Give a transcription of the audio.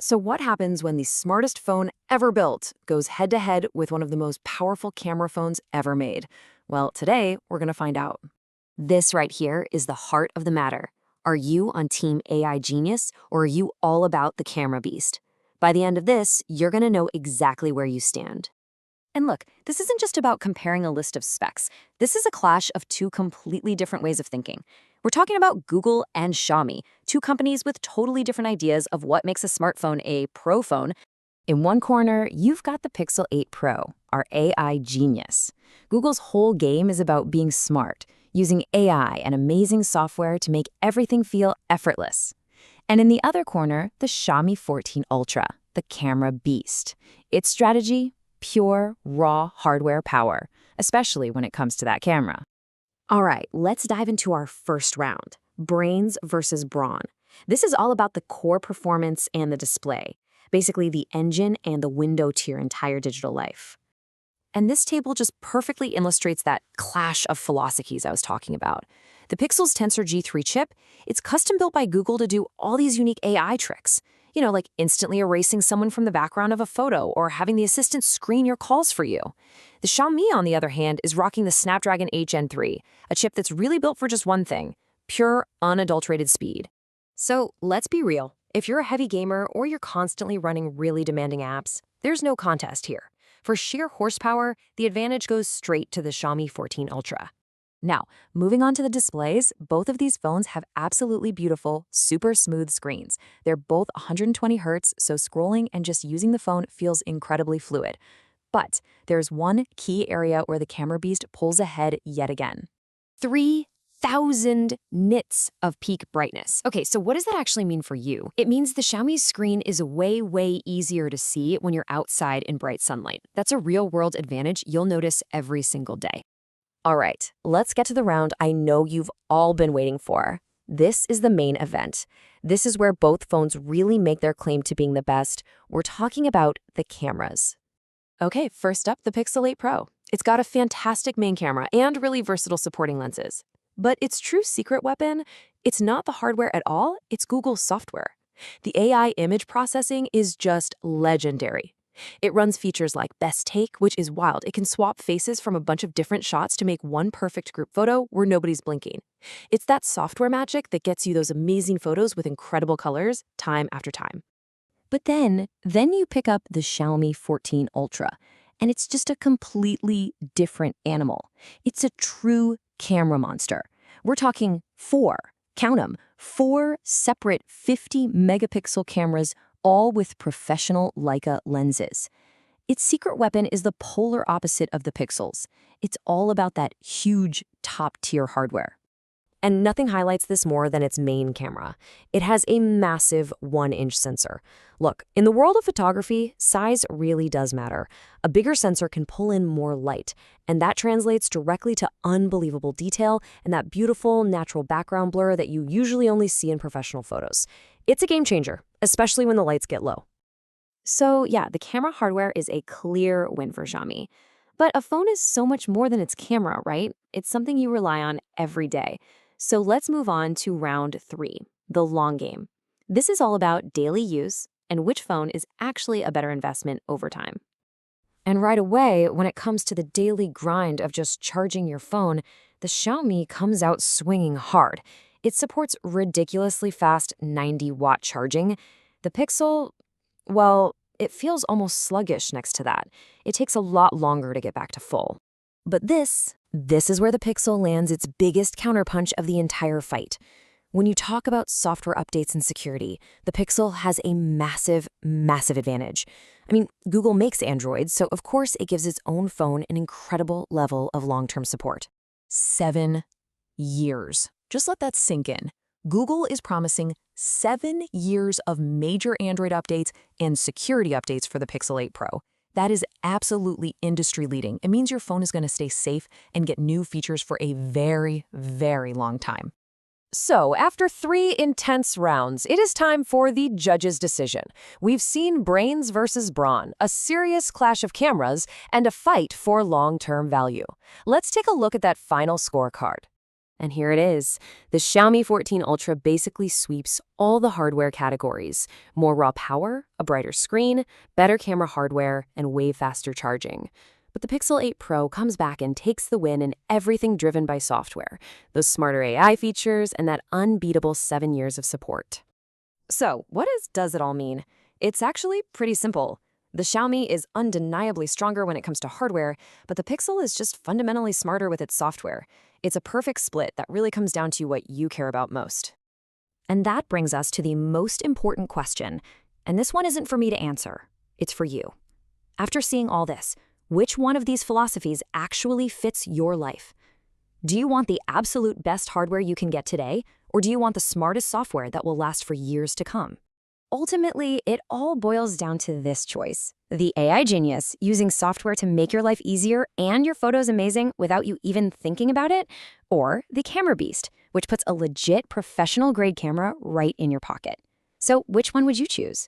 So what happens when the smartest phone ever built goes head-to-head with one of the most powerful camera phones ever made? Well, today we're going to find out. This right here is the heart of the matter. Are you on Team AI Genius, or are you all about the camera beast? By the end of this, you're going to know exactly where you stand. And look, this isn't just about comparing a list of specs. This is a clash of two completely different ways of thinking. We're talking about Google and Xiaomi, two companies with totally different ideas of what makes a smartphone a pro phone. In one corner, you've got the Pixel 8 Pro, our AI genius. Google's whole game is about being smart, using AI and amazing software to make everything feel effortless. And in the other corner, the Xiaomi 14 Ultra, the camera beast. Its strategy? Pure, raw hardware power, especially when it comes to that camera. All right, let's dive into our first round, brains versus brawn. This is all about the core performance and the display, basically the engine and the window to your entire digital life. And this table just perfectly illustrates that clash of philosophies I was talking about. The Pixel's Tensor G3 chip, it's custom built by Google to do all these unique AI tricks. You know, like instantly erasing someone from the background of a photo or having the assistant screen your calls for you. The Xiaomi, on the other hand, is rocking the Snapdragon 8 Gen 3, a chip that's really built for just one thing: pure, unadulterated speed. So let's be real. If you're a heavy gamer or you're constantly running really demanding apps, there's no contest here. For sheer horsepower, the advantage goes straight to the Xiaomi 14 Ultra. Now, moving on to the displays, both of these phones have absolutely beautiful, super smooth screens. They're both 120 Hz, so scrolling and just using the phone feels incredibly fluid. But there's one key area where the camera beast pulls ahead yet again. 3,000 nits of peak brightness. Okay, so what does that actually mean for you? It means the Xiaomi screen is way easier to see when you're outside in bright sunlight. That's a real-world advantage you'll notice every single day. All right, let's get to the round I know you've all been waiting for. This is the main event. This is where both phones really make their claim to being the best. We're talking about the cameras. Okay, first up, the Pixel 8 Pro. It's got a fantastic main camera and really versatile supporting lenses. But its true secret weapon, it's not the hardware at all, it's Google's software. The AI image processing is just legendary. It runs features like Best Take, which is wild. It can swap faces from a bunch of different shots to make one perfect group photo where nobody's blinking. It's that software magic that gets you those amazing photos with incredible colors time after time. But then you pick up the Xiaomi 14 Ultra, and it's just a completely different animal. It's a true camera monster. We're talking count them, 4 separate 50-megapixel cameras, all with professional Leica lenses. Its secret weapon is the polar opposite of the Pixels. It's all about that huge, top-tier hardware. And nothing highlights this more than its main camera. It has a massive 1-inch sensor. Look, in the world of photography, size really does matter. A bigger sensor can pull in more light, and that translates directly to unbelievable detail and that beautiful natural background blur that you usually only see in professional photos. It's a game changer, especially when the lights get low. So yeah, the camera hardware is a clear win for Xiaomi. But a phone is so much more than its camera, right? It's something you rely on every day. So let's move on to round 3, the long game. This is all about daily use and which phone is actually a better investment over time. And right away, when it comes to the daily grind of just charging your phone, the Xiaomi comes out swinging hard. It supports ridiculously fast 90-watt charging. The Pixel, well, it feels almost sluggish next to that. It takes a lot longer to get back to full. But this is where the Pixel lands its biggest counterpunch of the entire fight. When you talk about software updates and security, the Pixel has a massive advantage. I mean, Google makes Android, so of course it gives its own phone an incredible level of long-term support. 7 years. Just let that sink in. Google is promising 7 years of major Android updates and security updates for the Pixel 8 Pro. That is absolutely industry-leading. It means your phone is going to stay safe and get new features for a very long time. So, after 3 intense rounds, it is time for the judge's decision. We've seen brains versus brawn, a serious clash of cameras, and a fight for long-term value. Let's take a look at that final scorecard. And here it is. The Xiaomi 14 Ultra basically sweeps all the hardware categories. More raw power, a brighter screen, better camera hardware, and way faster charging. But the Pixel 8 Pro comes back and takes the win in everything driven by software, those smarter AI features, and that unbeatable 7 years of support. So, what does it all mean? It's actually pretty simple. The Xiaomi is undeniably stronger when it comes to hardware, but the Pixel is just fundamentally smarter with its software. It's a perfect split that really comes down to what you care about most. And that brings us to the most important question. And this one isn't for me to answer. It's for you. After seeing all this, which one of these philosophies actually fits your life? Do you want the absolute best hardware you can get today, or do you want the smartest software that will last for years to come? Ultimately, it all boils down to this choice. The AI genius using software to make your life easier and your photos amazing without you even thinking about it, or the camera beast, which puts a legit professional-grade camera right in your pocket. So which one would you choose?